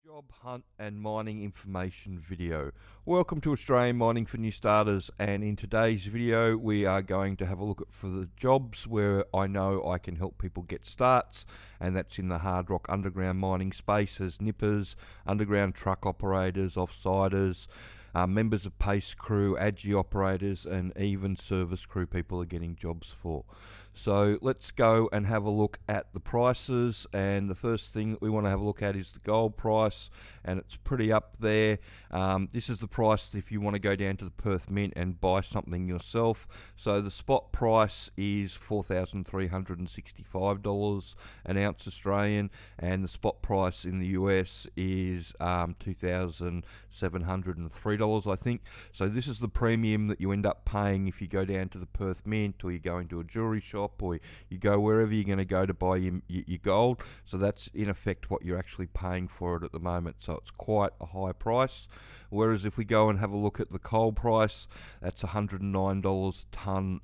Job hunt and mining information video. Welcome to Australian Mining for New Starters, and in today's video we are going to have a look at for the jobs where I know I can help people get starts, and that's in the hard rock underground mining space as nippers, underground truck operators, offsiders, members of PACE crew, AGI operators, and even service crew people are getting jobs for. So let's go and have a look at the prices, and the first thing that we want to have a look at is the gold price, and it's pretty up there. This is the price if you want to go down to the Perth Mint and buy something yourself. So the spot price is $4,365 an ounce Australian, and the spot price in the US is $2,703, I think. So this is the premium that you end up paying if you go down to the Perth Mint, or you go into a jewellery shop, or you go wherever you're going to buy your gold. So that's in effect what you're actually paying for it at the moment. So it's quite a high price. Whereas if we go and have a look at the coal price, that's $109 a tonne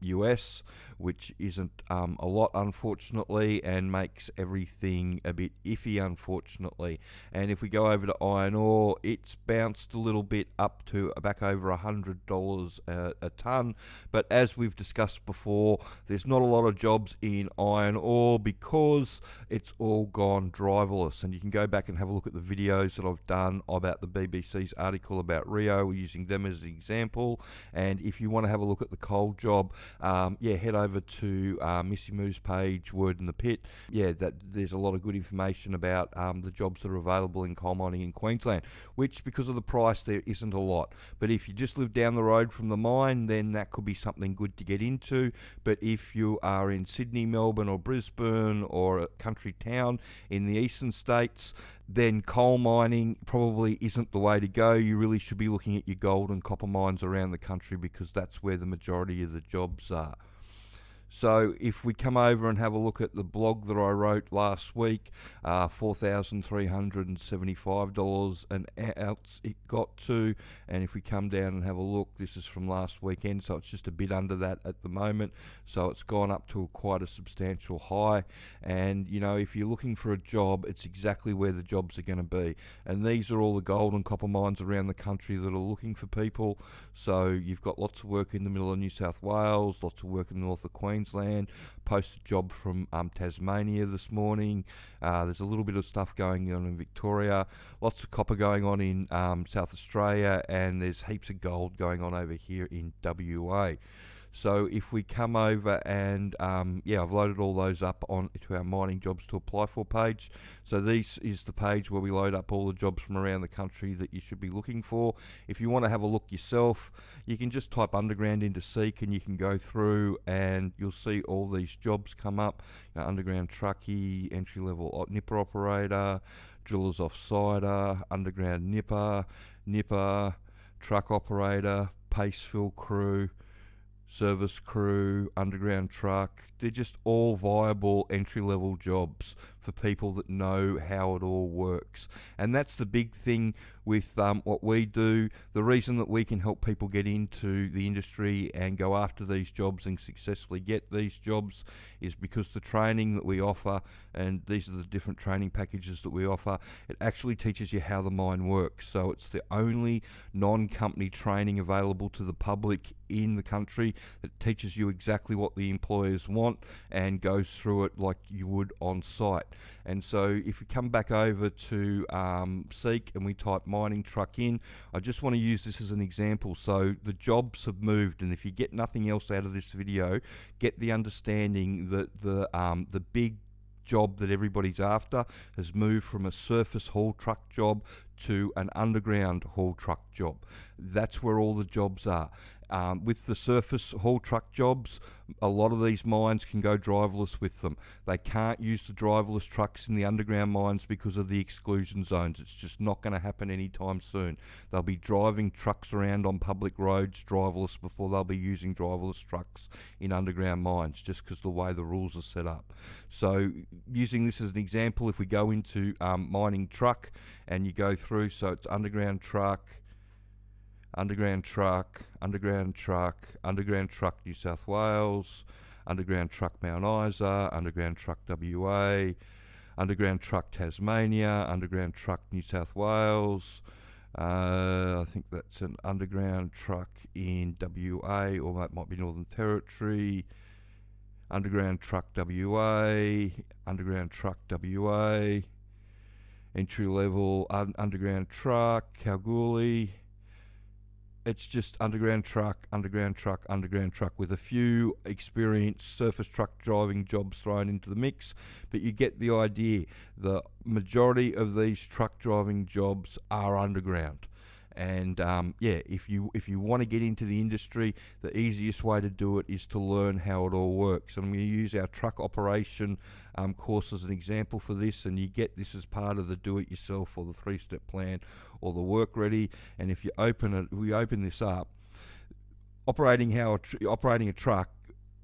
US, which isn't a lot, unfortunately, and makes everything a bit iffy, unfortunately. And if we go over to iron ore, it's bounced a little bit up to back over $100 a tonne. But as we've discussed before, there's not a lot of jobs in iron ore because it's all gone driverless. And you can go back and have a look at the videos that I've done about the BBC's article about Rio. We're using them as an example. And if you want to have a look at the coal job, head over to Missy Moo's page, Word in the Pit. There's a lot of good information about the jobs that are available in coal mining in Queensland, which because of the price there isn't a lot. But if you just live down the road from the mine, then that could be something good to get into. But if you are in Sydney, Melbourne or Brisbane or a country town in the eastern states, then coal mining probably isn't the way to go. You really should be looking at your gold and copper mines around the country because that's where the majority of the jobs are. So if we come over and have a look at the blog that I wrote last week, $4,375 an ounce it got to, and if we come down and have a look, this is from last weekend, so it's just a bit under that at the moment, so it's gone up to quite a substantial high. And you know, if you're looking for a job, it's exactly where the jobs are going to be, and these are all the gold and copper mines around the country that are looking for people. So you've got lots of work in the middle of New South Wales, lots of work in the north of Queensland. Posted a job from Tasmania this morning. There's a little bit of stuff going on in Victoria, lots of copper going on in South Australia, and there's heaps of gold going on over here in WA. So if we come over and I've loaded all those up on to our mining jobs to apply for page. So this is the page where we load up all the jobs from around the country that you should be looking for. If you want to have a look yourself, you can just type underground into Seek and you can go through and you'll see all these jobs come up. You know, underground truckie, entry level nipper operator, drillers offsider, underground nipper, truck operator, pace fill crew, service crew, underground truck. They're just all viable entry-level jobs for people that know how it all works. And that's the big thing with what we do. The reason that we can help people get into the industry and go after these jobs and successfully get these jobs is because the training that we offer, and these are the different training packages that we offer, it actually teaches you how the mine works. So it's the only non-company training available to the public in the country that teaches you exactly what the employers want and goes through it like you would on site. And so if we come back over to Seek and we type mining truck in, I just want to use this as an example. So the jobs have moved, and if you get nothing else out of this video, get the understanding that the big job that everybody's after has moved from a surface haul truck job to an underground haul truck job. That's where all the jobs are. With the surface haul truck jobs, a lot of these mines can go driverless with them. They can't use the driverless trucks in the underground mines because of the exclusion zones. It's just not going to happen anytime soon. They'll be driving trucks around on public roads driverless before they'll be using driverless trucks in underground mines, just because the way the rules are set up. So using this as an example, if we go into mining truck and you go through, so it's underground truck, underground truck, New South Wales, underground truck Mount Isa, underground truck WA, underground truck Tasmania, underground truck New South Wales. I think that's an underground truck in WA, or that might be Northern Territory. Underground truck WA, underground truck WA, entry level underground truck Kalgoorlie. It's just underground truck, underground truck, underground truck, with a few experienced surface truck driving jobs thrown into the mix. But you get the idea. The majority of these truck driving jobs are underground. And if you want to get into the industry, the easiest way to do it is to learn how it all works. And I'm going to use our truck operation course as an example for this. And you get this as part of the do-it-yourself or the 3-step plan or the work ready. And if you we open this up, operating a truck.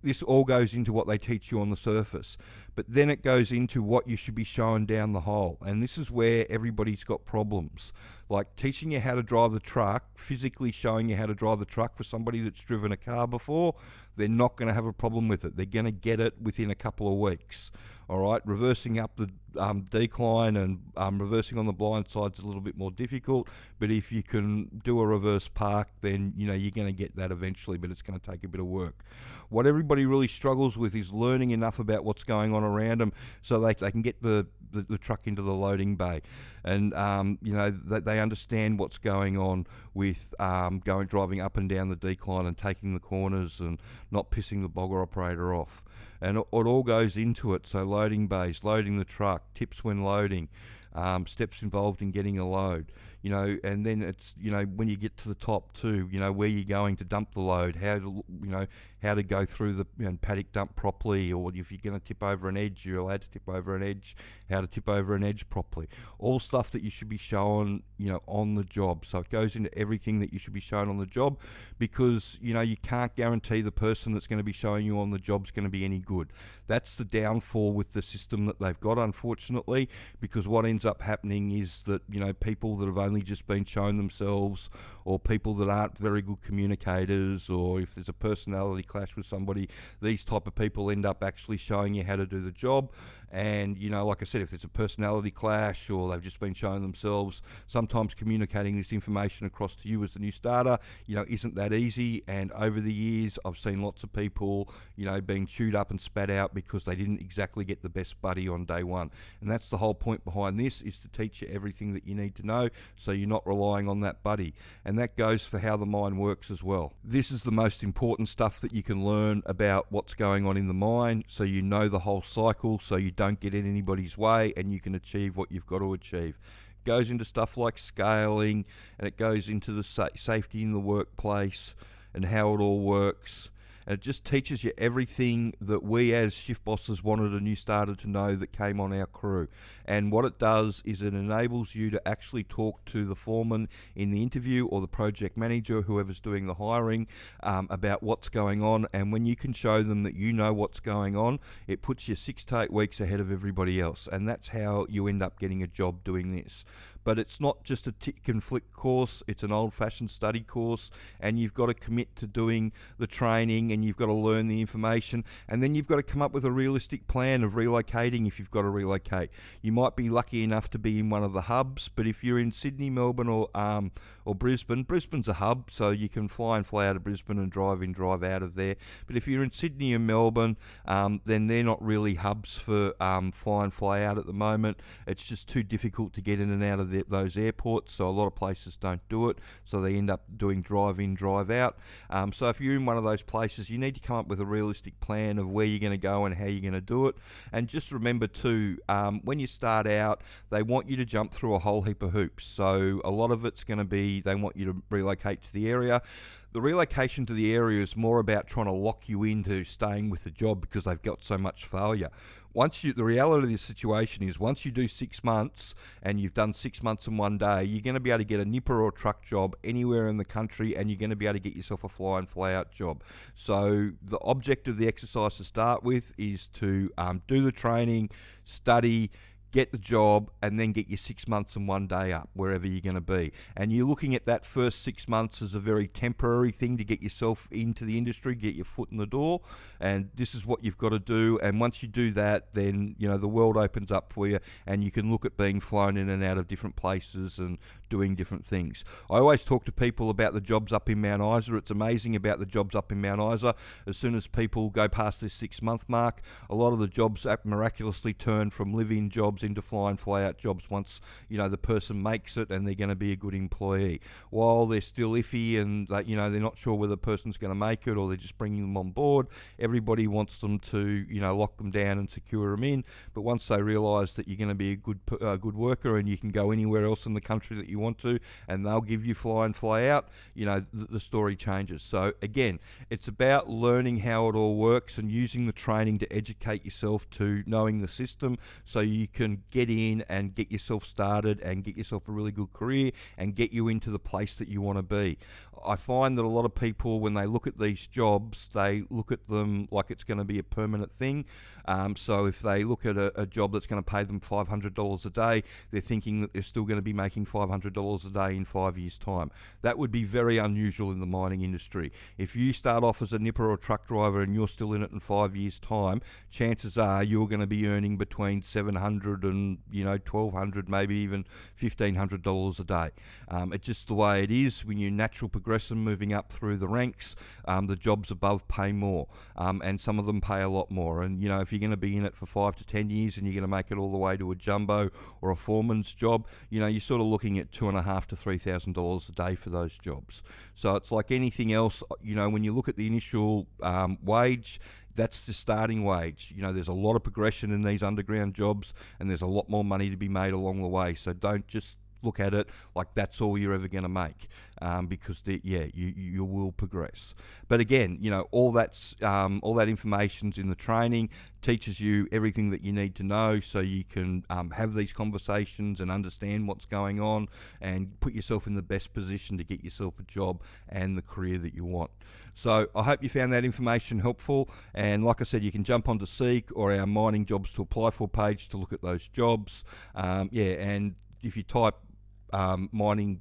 This all goes into what they teach you on the surface, but then it goes into what you should be showing down the hole. And this is where everybody's got problems. Like teaching you how to drive the truck, physically showing you how to drive the truck for somebody that's driven a car before, they're not going to have a problem with it. They're going to get it within a couple of weeks. All right, reversing up the decline and reversing on the blind side's a little bit more difficult, but if you can do a reverse park, then you're going to get that eventually, but it's going to take a bit of work. What everybody really struggles with is learning enough about what's going on around them so they can get the truck into the loading bay, and they understand what's going on with driving up and down the decline and taking the corners and not pissing the bogger operator off. And it all goes into it. So loading bays, loading the truck, tips when loading, steps involved in getting a load, and then it's, when you get to the top too, where you're going to dump the load, how to go through the paddock dump properly, or if you're going to tip over an edge, you're allowed to tip over an edge, how to tip over an edge properly. All stuff that you should be showing, on the job. So it goes into everything that you should be showing on the job, because, you can't guarantee the person that's going to be showing you on the job's going to be any good. That's the downfall with the system that they've got, unfortunately, because what ends up happening is that, people that have only just been shown themselves, or people that aren't very good communicators, or if there's a personality clash with somebody, these type of people end up actually showing you how to do the job. And, like I said, if there's a personality clash or they've just been showing themselves, sometimes communicating this information across to you as the new starter, isn't that easy. And over the years, I've seen lots of people, being chewed up and spat out because they didn't exactly get the best buddy on day one. And that's the whole point behind this, is to teach you everything that you need to know so you're not relying on that buddy. And that goes for how the mine works as well. This is the most important stuff that you can learn about what's going on in the mine, so you know the whole cycle, so you don't get in anybody's way and you can achieve what you've got to achieve. It goes into stuff like scaling, and it goes into the safety in the workplace and how it all works. And it just teaches you everything that we as shift bosses wanted a new starter to know that came on our crew. And what it does is it enables you to actually talk to the foreman in the interview, or the project manager, whoever's doing the hiring, about what's going on. And when you can show them that you know what's going on, it puts you 6 to 8 weeks ahead of everybody else. And that's how you end up getting a job doing this. But it's not just a tick and flick course, it's an old-fashioned study course, and you've got to commit to doing the training, and you've got to learn the information, and then you've got to come up with a realistic plan of relocating if you've got to relocate. You might be lucky enough to be in one of the hubs, but if you're in Sydney, Melbourne, or Brisbane, Brisbane's a hub, so you can fly in, fly out of Brisbane and drive in, drive out of there. But if you're in Sydney and Melbourne, then they're not really hubs for fly in, fly out at the moment. It's just too difficult to get in and out of those airports, so a lot of places don't do it, so they end up doing drive in, drive out. So if you're in one of those places, you need to come up with a realistic plan of where you're going to go and how you're going to do it. And just remember too, when you start out, they want you to jump through a whole heap of hoops. So a lot of it's going to be, they want you to relocate to the area. The relocation to the area is more about trying to lock you into staying with the job because they've got so much failure. The reality of the situation is, once you do 6 months and you've done 6 months in one day, you're going to be able to get a nipper or truck job anywhere in the country, and you're going to be able to get yourself a fly in, fly out job. So the object of the exercise to start with is to do the training, study, get the job, and then get your 6 months and 1 day up wherever you're going to be. And you're looking at that first 6 months as a very temporary thing to get yourself into the industry, get your foot in the door, and this is what you've got to do. And once you do that, then the world opens up for you, and you can look at being flown in and out of different places and doing different things. I always talk to people about the jobs up in Mount Isa. It's amazing about the jobs up in Mount Isa. As soon as people go past this 6 month mark, a lot of the jobs miraculously turn from live-in jobs into fly-in, fly-out jobs once the person makes it and they're going to be a good employee. While they're still iffy and they're not sure whether the person's going to make it or they're just bringing them on board, everybody wants them to lock them down and secure them in. But once they realise that you're going to be a good worker and you can go anywhere else in the country that you want to, and they'll give you fly-in, fly-out, the story changes. So again, it's about learning how it all works and using the training to educate yourself to knowing the system so you can get in and get yourself started and get yourself a really good career and get you into the place that you want to be. I find that a lot of people, when they look at these jobs, they look at them like it's going to be a permanent thing. So if they look at a job that's going to pay them $500 a day, they're thinking that they're still going to be making $500 a day in 5 years' time. That would be very unusual in the mining industry. If you start off as a nipper or a truck driver and you're still in it in 5 years' time, chances are you're going to be earning between $700 and $1,200, maybe even $1,500 a day. It's just the way it is. When you're natural progression moving up through the ranks, the jobs above pay more, and some of them pay a lot more. And if you're going to be in it for 5 to 10 years and you're going to make it all the way to a jumbo or a foreman's job, you're sort of looking at $2,500 to $3,000 a day for those jobs. So it's like anything else. When you look at the initial wage, that's the starting wage. There's a lot of progression in these underground jobs, and there's a lot more money to be made along the way. So don't just look at it like that's all you're ever going to make, because you will progress. But again, all that information's in the training, teaches you everything that you need to know so you can have these conversations and understand what's going on and put yourself in the best position to get yourself a job and the career that you want. So I hope you found that information helpful, and like I said, you can jump onto Seek or our mining jobs to apply for page to look at those jobs. And if you type mining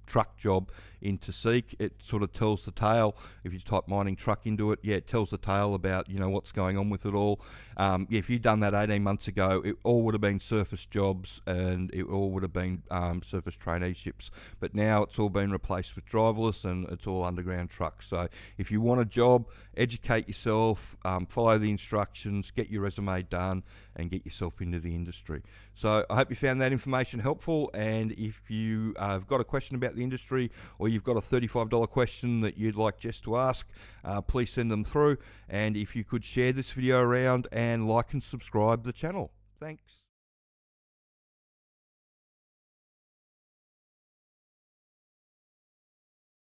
truck job into Seek, it sort of tells the tale. If you type mining truck into it, it tells the tale about what's going on with it all. If you'd done that 18 months ago, it all would have been surface jobs and it all would have been surface traineeships. But now it's all been replaced with driverless and it's all underground trucks. So if you want a job, educate yourself, follow the instructions, get your resume done, and get yourself into the industry. So I hope you found that information helpful, and if you have got a question about the industry or you've got a $35 question that you'd like Jess to ask, please send them through, and if you could share this video around and like and subscribe the channel. Thanks.